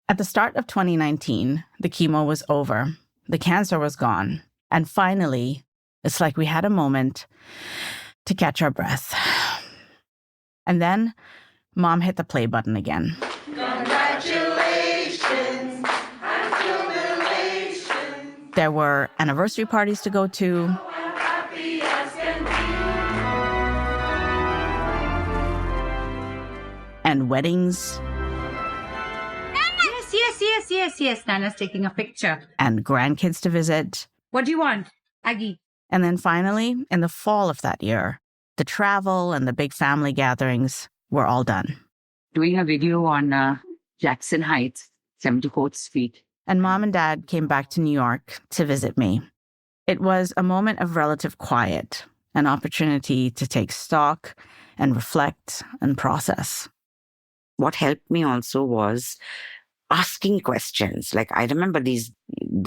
At the start of 2019, the chemo was over. The cancer was gone. And finally, it's like we had a moment to catch our breath. And then Mom hit the play button again. Congratulations and jubilations. There were anniversary parties to go to. Happy as can be. And weddings. Yes. Nana's taking a picture. And grandkids to visit. What do you want, Aggie? And then finally, in the fall of that year, the travel and the big family gatherings were all done. Doing a video on Jackson Heights, 74th Street. And Mom and Dad came back to New York to visit me. It was a moment of relative quiet, an opportunity to take stock and reflect and process. What helped me also was asking questions. Like, I remember the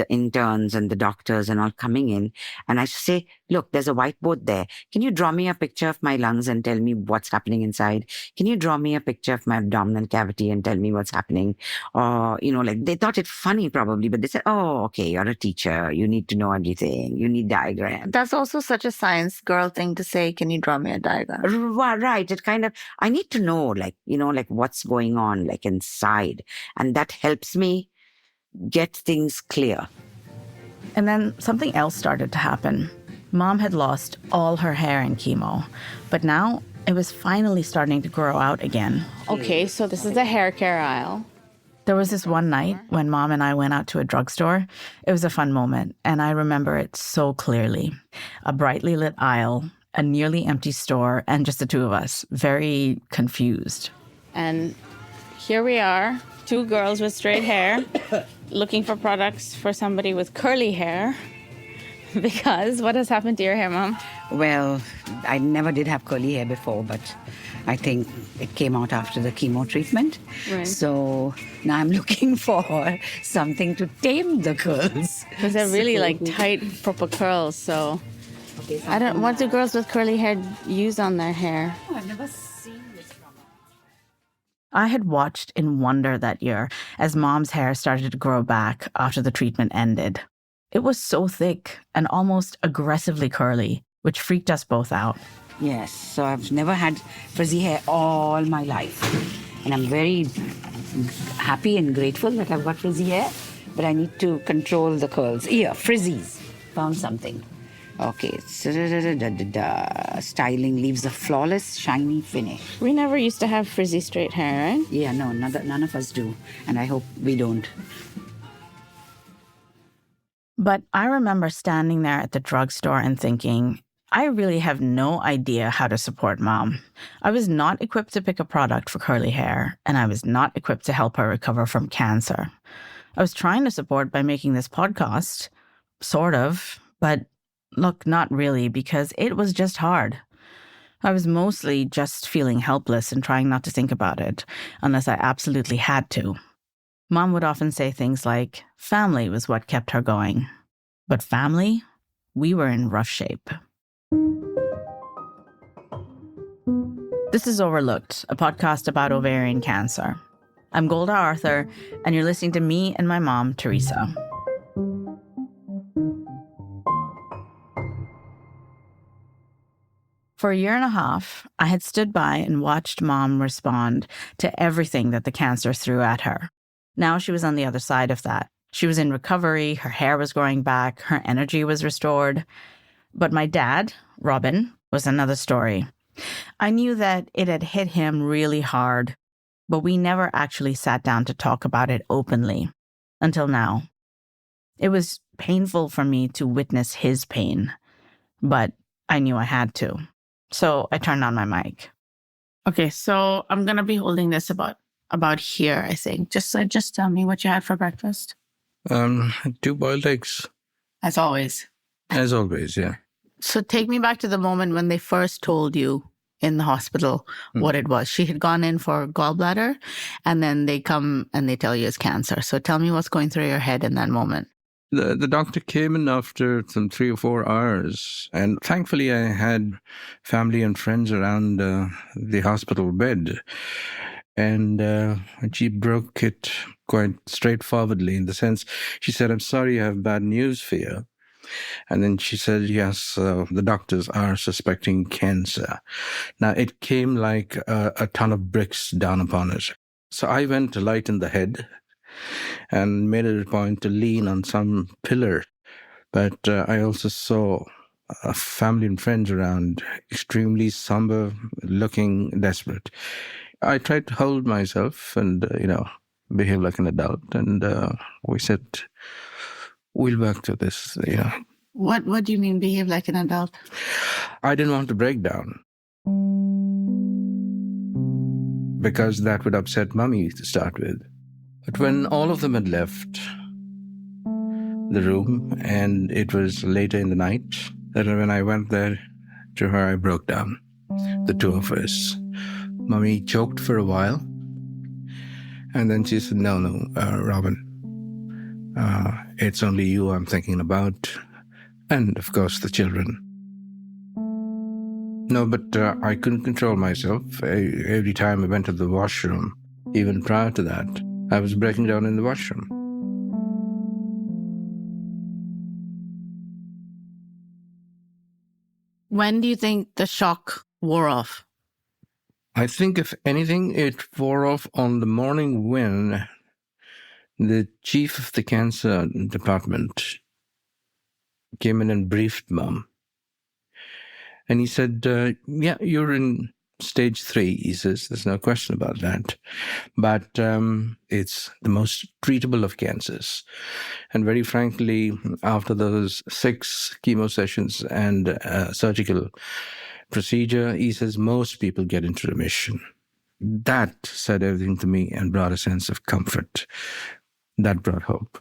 interns and the doctors and all coming in, and I used to say, look, there's a whiteboard there. Can you draw me a picture of my lungs and tell me what's happening inside? Can you draw me a picture of my abdominal cavity and tell me what's happening? Or, like they thought it funny probably, but they said, oh, okay, you're a teacher. You need to know everything. You need diagrams. That's also such a science girl thing to say, can you draw me a diagram? Right. It kind of, I need to know, what's going on, inside. And that helps me get things clear. And then something else started to happen. Mom had lost all her hair in chemo, but now it was finally starting to grow out again. Okay, so this is the hair care aisle. There was this one night when Mom and I went out to a drugstore. It was a fun moment, and I remember it so clearly. A brightly lit aisle, a nearly empty store, and just the two of us, very confused. And here we are, two girls with straight hair, looking for products for somebody with curly hair. Because what has happened to your hair, Mom? Well, I never did have curly hair before, but I think it came out after the chemo treatment. Right. So now I'm looking for something to tame the curls. Because they're really tight, proper curls. So what do girls with curly hair use on their hair? Oh, I've never seen this from her. I had watched in wonder that year as Mom's hair started to grow back after the treatment ended. It was so thick and almost aggressively curly, which freaked us both out. Yes, so I've never had frizzy hair all my life. And I'm very happy and grateful that I've got frizzy hair, but I need to control the curls. Here, frizzies. Found something. Okay, styling leaves a flawless, shiny finish. We never used to have frizzy straight hair, right? Yeah, no, none of us do. And I hope we don't. But I remember standing there at the drugstore and thinking, I really have no idea how to support Mom. I was not equipped to pick a product for curly hair, and I was not equipped to help her recover from cancer. I was trying to support by making this podcast, sort of, but look, not really, because it was just hard. I was mostly just feeling helpless and trying not to think about it, unless I absolutely had to. Mom would often say things like, family was what kept her going. But family? We were in rough shape. This is Overlooked, a podcast about ovarian cancer. I'm Golda Arthur, and you're listening to me and my mom, Teresa. For a year and a half, I had stood by and watched Mom respond to everything that the cancer threw at her. Now she was on the other side of that. She was in recovery, her hair was growing back, her energy was restored. But my dad, Robin, was another story. I knew that it had hit him really hard, but we never actually sat down to talk about it openly, until now. It was painful for me to witness his pain, but I knew I had to. So I turned on my mic. Okay, so I'm going to be holding this about here, I think. Just tell me what you had for breakfast. 2 boiled eggs. As always. As always, yeah. So take me back to the moment when they first told you in the hospital what it was. She had gone in for gallbladder, and then they come and they tell you it's cancer. So tell me what's going through your head in that moment. The doctor came in after some 3 or 4 hours, and thankfully I had family and friends around the hospital bed. And when she broke it quite straightforwardly, in the sense, she said, "I'm sorry, I have bad news for you." And then she said, "Yes, the doctors are suspecting cancer." Now, it came like a ton of bricks down upon us. So I went to lighten the head and made it a point to lean on some pillar. But I also saw family and friends around, extremely somber, looking desperate. I tried to hold myself and, behave like an adult. And we said, we'll work through this, What do you mean behave like an adult? I didn't want to break down because that would upset Mummy to start with. But when all of them had left the room and it was later in the night, that when I went there to her, I broke down. The two of us. Mummy choked for a while. And then she said, no, Robin, it's only you I'm thinking about. And, of course, the children. No, but I couldn't control myself. Every time I went to the washroom, even prior to that, I was breaking down in the washroom. When do you think the shock wore off? I think, if anything, it wore off on the morning when the chief of the cancer department came in and briefed Mom. And he said, yeah, you're in stage 3, he says. There's no question about that. But it's the most treatable of cancers. And very frankly, after those 6 chemo sessions and surgical procedure, he says most people get into remission. That said everything to me and brought a sense of comfort. That brought hope.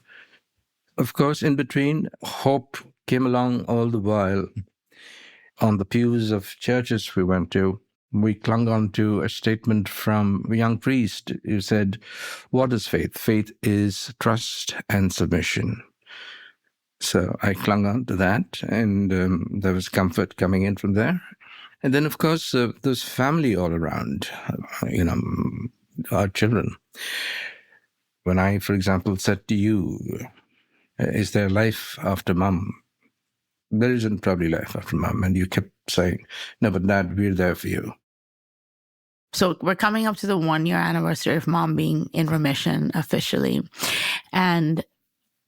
Of course, in between, hope came along all the while. On the pews of churches we went to, we clung on to a statement from a young priest who said, what is faith? Faith is trust and submission. So I clung on to that, and there was comfort coming in from there. And then, of course, there's family all around, our children. When I, for example, said to you, is there life after Mum? There isn't probably life after Mum. And you kept saying, no, but Dad, we're there for you. So we're coming up to the 1-year anniversary of Mom being in remission officially. And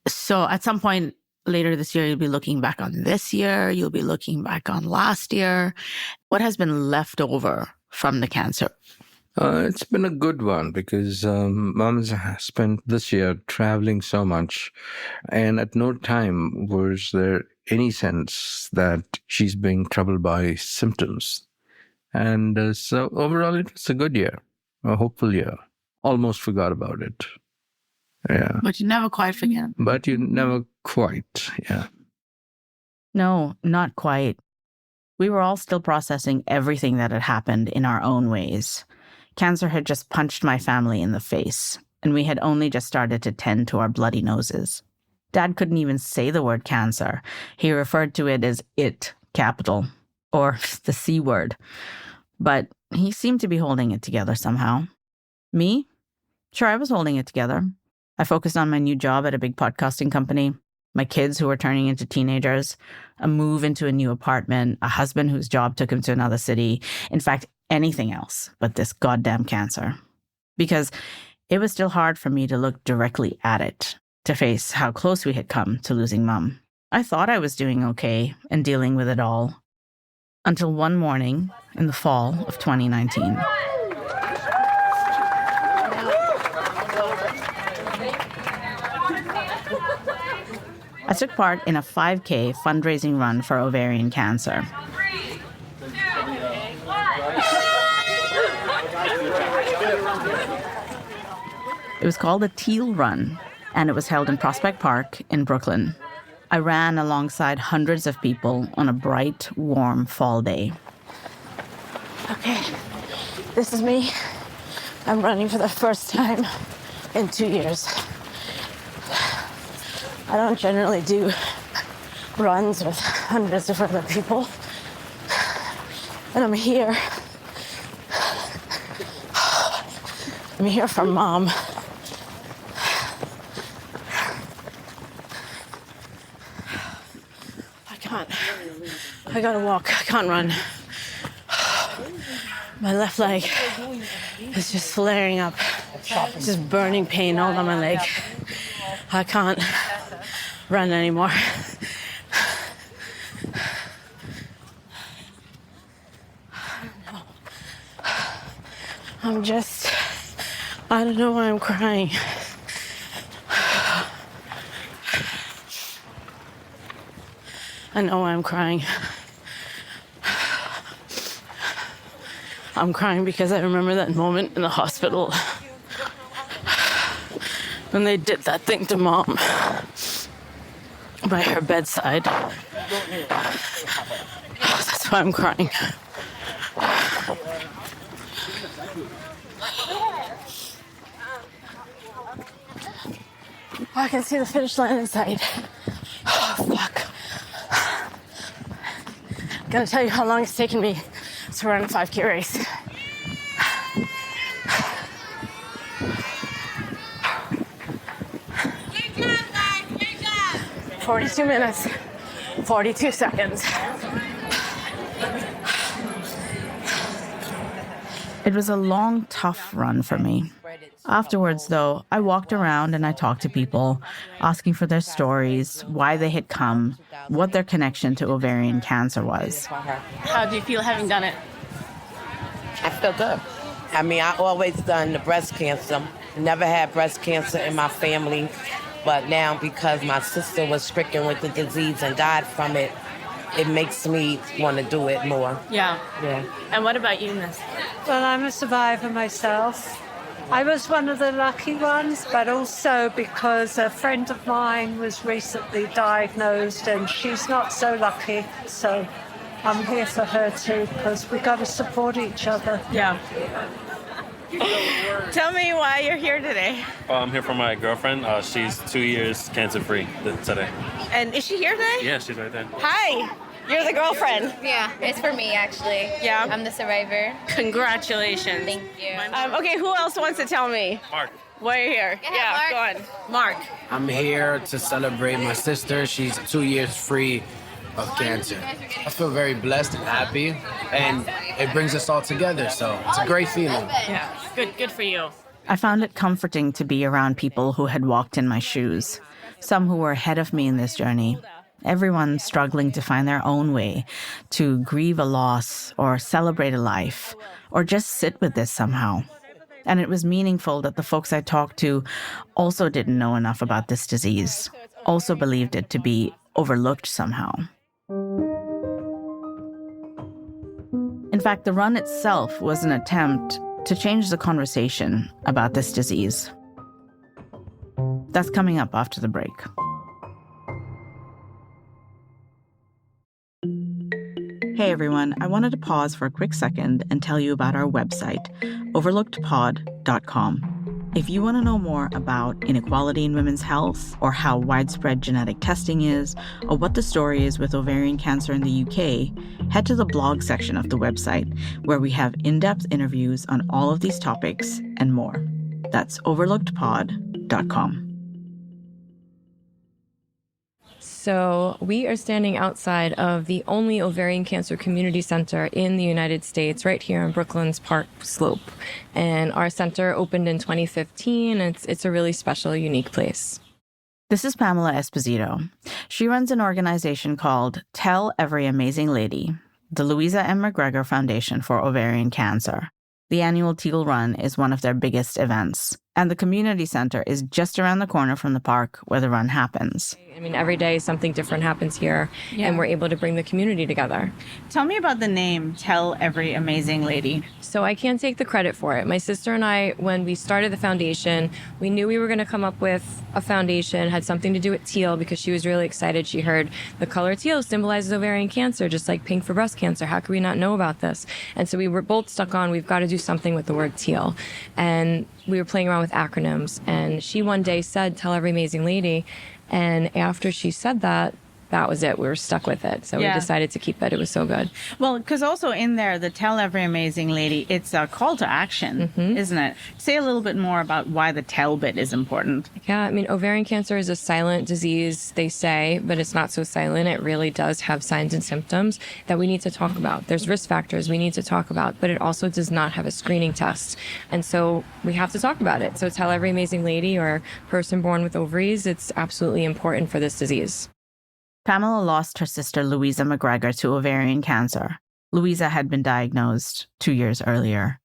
so at some point later this year, you'll be looking back on this year. You'll be looking back on last year. What has been left over from the cancer? It's been a good one because Mom's spent this year traveling so much, and at no time was there any sense that she's being troubled by symptoms. And so overall, it was a good year, a hopeful year. Almost forgot about it. Yeah. But you never quite forget. But you never quite, yeah. No, not quite. We were all still processing everything that had happened in our own ways. Cancer had just punched my family in the face, and we had only just started to tend to our bloody noses. Dad couldn't even say the word cancer. He referred to it as it, capital, or the C word. But he seemed to be holding it together somehow. Me? Sure, I was holding it together. I focused on my new job at a big podcasting company, my kids who were turning into teenagers, a move into a new apartment, a husband whose job took him to another city. In fact, anything else but this goddamn cancer. Because it was still hard for me to look directly at it, to face how close we had come to losing Mum. I thought I was doing okay and dealing with it all. Until one morning in the fall of 2019. I took part in a 5K fundraising run for ovarian cancer. It was called the Teal Run, and it was held in Prospect Park in Brooklyn. I ran alongside hundreds of people on a bright, warm fall day. Okay, this is me. I'm running for the first time in 2 years. I don't generally do runs with hundreds of other people. And I'm here. I'm here for Mom. can't. I gotta walk. I can't run. My left leg is just flaring up. Just burning pain all down my leg. I can't run anymore. I don't know why I'm crying. I know why I'm crying. I'm crying because I remember that moment in the hospital when they did that thing to Mom by her bedside. That's why I'm crying. I can see the finish line inside. Oh, fuck. I'm gonna tell you how long it's taken me to run a 5K race. Great job, guys. Great job. 42 minutes, 42 seconds. It was a long, tough run for me. Afterwards, though, I walked around and I talked to people, asking for their stories, why they had come, what their connection to ovarian cancer was. How do you feel having done it? I feel good. I mean, I always done the breast cancer. Never had breast cancer in my family, but now because my sister was stricken with the disease and died from it, it makes me want to do it more. Yeah. Yeah. And what about you, Miss? Well, I'm a survivor myself. I was one of the lucky ones, but also because a friend of mine was recently diagnosed and she's not so lucky. So I'm here for her too, because we got to support each other. Yeah. Tell me why you're here today. I'm here for my girlfriend. She's 2 years cancer-free today. And is she here today? Yeah, she's right there. Hi. You're the girlfriend. Yeah, it's for me, actually. Yeah. I'm the survivor. Congratulations. Thank you. Okay, who else wants to tell me Mark. why you're here? Go ahead, Mark. Go on. Mark. I'm here to celebrate my sister. She's 2 years free of cancer. I feel very blessed and happy, and it brings us all together, so it's a great feeling. Yeah. Good for you. I found it comforting to be around people who had walked in my shoes, some who were ahead of me in this journey. Everyone struggling to find their own way to grieve a loss or celebrate a life or just sit with this somehow. And it was meaningful that the folks I talked to also didn't know enough about this disease, also believed it to be overlooked somehow. In fact, the run itself was an attempt to change the conversation about this disease. That's coming up after the break. Hey everyone, I wanted to pause for a quick second and tell you about our website, overlookedpod.com. If you want to know more about inequality in women's health, or how widespread genetic testing is, or what the story is with ovarian cancer in the UK, head to the blog section of the website, where we have in-depth interviews on all of these topics and more. That's overlookedpod.com. So we are standing outside of the only ovarian cancer community center in the United States, right here in Brooklyn's Park Slope. And our center opened in 2015. It's a really special, unique place. This is Pamela Esposito. She runs an organization called Tell Every Amazing Lady, the Louisa M. McGregor Foundation for Ovarian Cancer. The annual Teal Run is one of their biggest events, and the community center is just around the corner from the park where the run happens. I mean, every day something different happens here, and we're able to bring the community together. Tell me about the name, Tell Every Amazing Lady. So I can't take the credit for it. My sister and I, when we started the foundation, we knew we were going to come up with a foundation, had something to do with teal, because she was really excited. She heard the color teal symbolizes ovarian cancer, just like pink for breast cancer. How could we not know about this? And so we were both stuck on, we've got to do something with the word teal. And we were playing around with acronyms. And she one day said, Tell Every Amazing Lady. And after she said that, that was it. We were stuck with it. So we decided to keep it. It was so good. Well, because also in there, the Tell Every Amazing Lady, it's a call to action, isn't it? Say a little bit more about why the tell bit is important. Yeah, I mean, ovarian cancer is a silent disease, they say, but it's not so silent. It really does have signs and symptoms that we need to talk about. There's risk factors we need to talk about, but it also does not have a screening test. And so we have to talk about it. So Tell Every Amazing Lady or person born with ovaries, it's absolutely important for this disease. Pamela lost her sister Louisa McGregor to ovarian cancer. Louisa had been diagnosed 2 years earlier.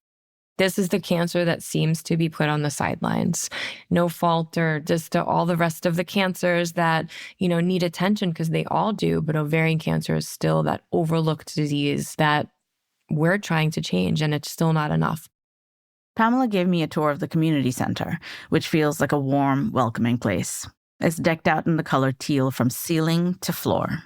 This is the cancer that seems to be put on the sidelines. No fault or just to all the rest of the cancers that, need attention because they all do. But ovarian cancer is still that overlooked disease that we're trying to change, and it's still not enough. Pamela gave me a tour of the community center, which feels like a warm, welcoming place. It's decked out in the color teal from ceiling to floor.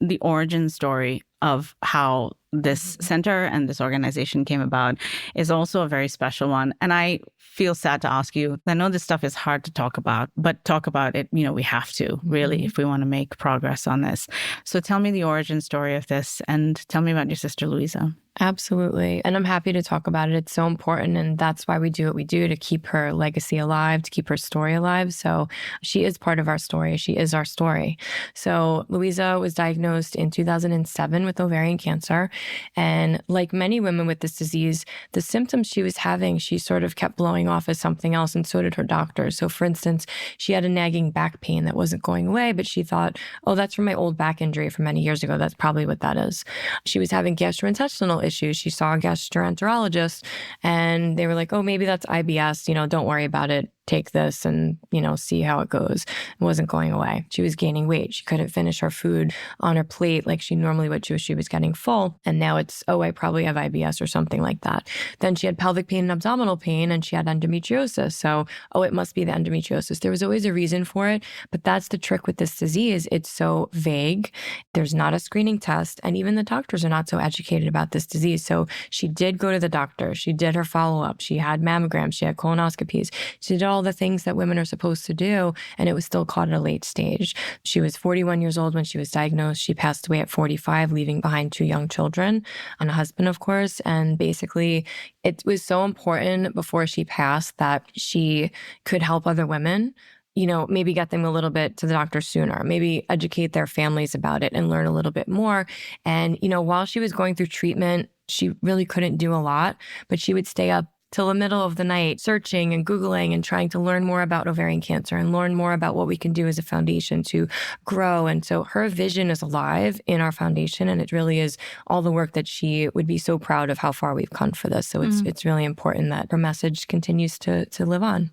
The origin story of how this center and this organization came about is also a very special one. And I feel sad to ask you, I know this stuff is hard to talk about, but talk about it, we have to, really, if we want to make progress on this. So tell me the origin story of this and tell me about your sister, Louisa. Absolutely. And I'm happy to talk about it. It's so important. And that's why we do what we do, to keep her legacy alive, to keep her story alive. So she is part of our story. She is our story. So Louisa was diagnosed in 2007 with ovarian cancer. And like many women with this disease, the symptoms she was having, she sort of kept blowing off as something else. And so did her doctor. So for instance, she had a nagging back pain that wasn't going away, but she thought, oh, that's from my old back injury from many years ago. That's probably what that is. She was having gastrointestinal issues. She saw a gastroenterologist and they were like, oh, maybe that's IBS. Don't worry about it. Take this and, see how it goes. It wasn't going away. She was gaining weight. She couldn't finish her food on her plate like she normally would. She was getting full. And now it's, oh, I probably have IBS or something like that. Then she had pelvic pain and abdominal pain and she had endometriosis. So, oh, it must be the endometriosis. There was always a reason for it. But that's the trick with this disease. It's so vague. There's not a screening test. And even the doctors are not so educated about this disease. So she did go to the doctor. She did her follow-up. She had mammograms. She had colonoscopies. She did all the things that women are supposed to do, and it was still caught at a late stage. She was 41 years old when she was diagnosed. She passed away at 45, leaving behind 2 young children and a husband, of course. And basically, it was so important before she passed that she could help other women, maybe get them a little bit to the doctor sooner, maybe educate their families about it and learn a little bit more. And, while she was going through treatment, she really couldn't do a lot, but she would stay up till the middle of the night, searching and Googling and trying to learn more about ovarian cancer and learn more about what we can do as a foundation to grow. And so her vision is alive in our foundation. And it really is all the work that she would be so proud of how far we've come for this. So it's really important that her message continues to live on.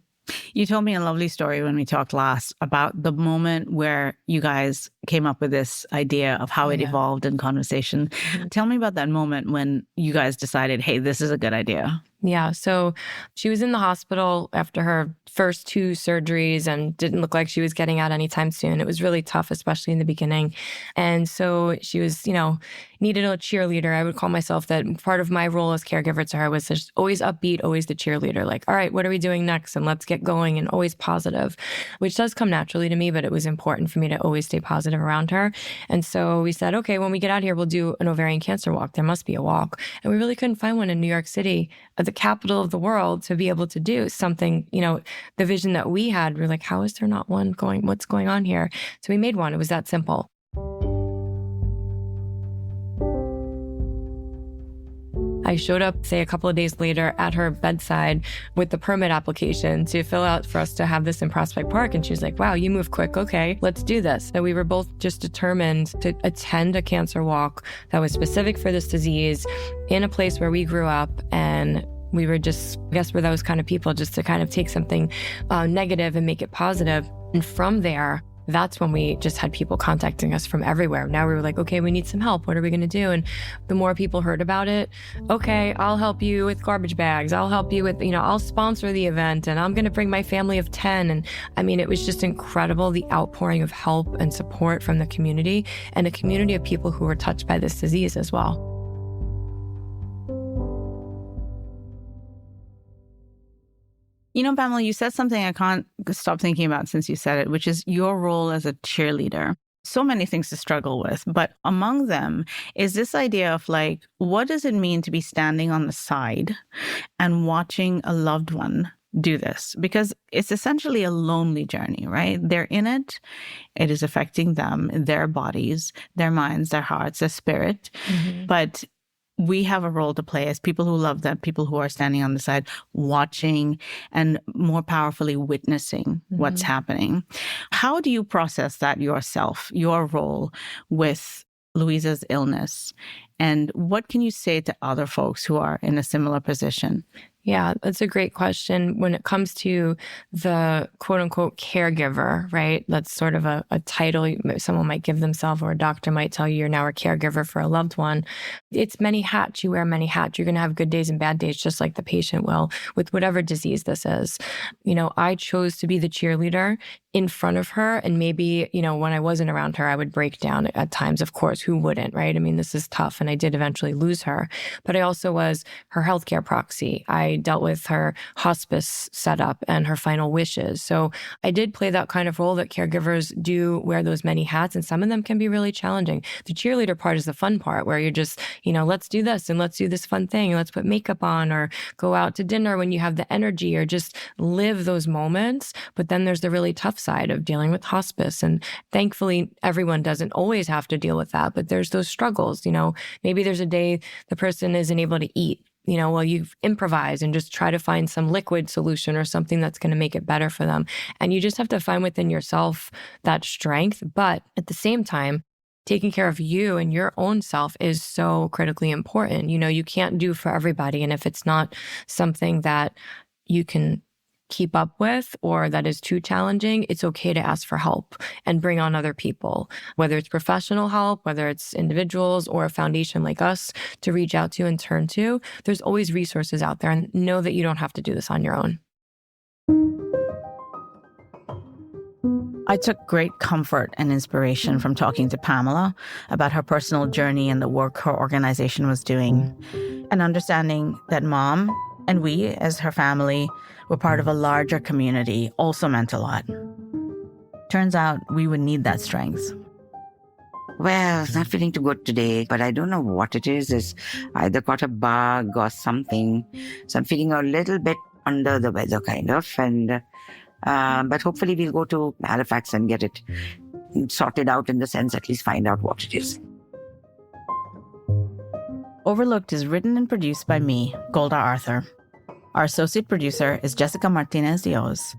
You told me a lovely story when we talked last about the moment where you guys came up with this idea of how it evolved in conversation. Tell me about that moment when you guys decided, hey, this is a good idea. Yeah. So she was in the hospital after her first 2 surgeries and didn't look like she was getting out anytime soon. It was really tough, especially in the beginning. And so she was, needed a cheerleader. I would call myself that. Part of my role as caregiver to her was just always upbeat, always the cheerleader. Like, all right, what are we doing next? And let's get going, and always positive, which does come naturally to me, but it was important for me to always stay positive around her. And so we said, okay, when we get out here, we'll do an ovarian cancer walk. There must be a walk. And we really couldn't find one in New York City, the capital of the world, to be able to do something, the vision that we had. We're like, how is there not one going? What's going on here? So we made one. It was that simple. I showed up, say, a couple of days later at her bedside with the permit application to fill out for us to have this in Prospect Park. And she was like, wow, you move quick. Okay, let's do this. So we were both just determined to attend a cancer walk that was specific for this disease in a place where we grew up. And we were just, I guess, we're those kind of people, just to kind of take something negative and make it positive. And from there, that's when we just had people contacting us from everywhere. Now we were like, okay, we need some help. What are we going to do? And the more people heard about it, okay, I'll help you with garbage bags. I'll help you with, I'll sponsor the event, and I'm going to bring my family of 10. And I mean, it was just incredible, the outpouring of help and support from the community, and a community of people who were touched by this disease as well. Pamela, you said something I can't stop thinking about since you said it, which is your role as a cheerleader. so many things to struggle with, but among them is this idea of like, what does it mean to be standing on the side and watching a loved one do this? Because it's essentially a lonely journey, right? They're in it. It is affecting them, their bodies, their minds, their hearts, their spirit. But we have a role to play as people who love them, people who are standing on the side, watching and more powerfully witnessing what's happening. How do you process that yourself, your role with Louisa's illness? And what can you say to other folks who are in a similar position? Yeah, that's a great question. When it comes to the quote unquote caregiver, right? That's sort of a title someone might give themselves, or a doctor might tell you you're now a caregiver for a loved one. It's many hats. You wear many hats. You're going to have good days and bad days, just like the patient will with whatever disease this is. You know, I chose to be the cheerleader in front of her. And maybe, you know, when I wasn't around her, I would break down at times. Of course, who wouldn't, right? I mean, this is tough. And I did eventually lose her. But I also was her healthcare proxy. I dealt with her hospice setup and her final wishes. So I did play that kind of role that caregivers do wear those many hats. And some of them can be really challenging. The cheerleader part is the fun part where you're just, you know, let's do this and let's do this fun thing. And let's put makeup on or go out to dinner when you have the energy, or just live those moments. But then there's the really tough side of dealing with hospice. And thankfully, everyone doesn't always have to deal with that. But there's those struggles. You know, maybe there's a day the person isn't able to eat. You know, well, you improvise and just try to find some liquid solution or something that's going to make it better for them. And you just have to find within yourself that strength. But at the same time, taking care of you and your own self is so critically important. You know, you can't do for everybody. And if it's not something that you can keep up with or that is too challenging, it's okay to ask for help and bring on other people, whether it's professional help, whether it's individuals or a foundation like us to reach out to and turn to. There's always resources out there, and know that you don't have to do this on your own. I took great comfort and inspiration from talking to Pamela about her personal journey and the work her organization was doing, and understanding that Mom and we as her family were part of a larger community also meant a lot. Turns out we would need that strength. Well, not feeling too good today, but I don't know what it is. It's either caught a bug or something. So I'm feeling a little bit under the weather, kind of. And but hopefully we'll go to Halifax and get it sorted out, in the sense, at least find out what it is. Overlooked is written and produced by me, Golda Arthur. Our associate producer is Jessica Martinez-Dios.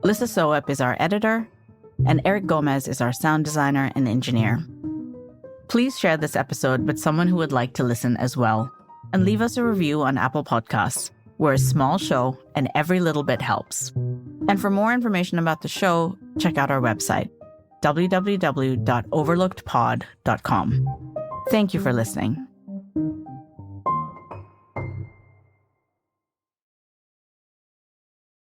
Lissa Soep is our editor, and Eric Gomez is our sound designer and engineer. Please share this episode with someone who would like to listen as well, and leave us a review on Apple Podcasts. We're a small show, and every little bit helps. And for more information about the show, check out our website, www.overlookedpod.com. Thank you for listening.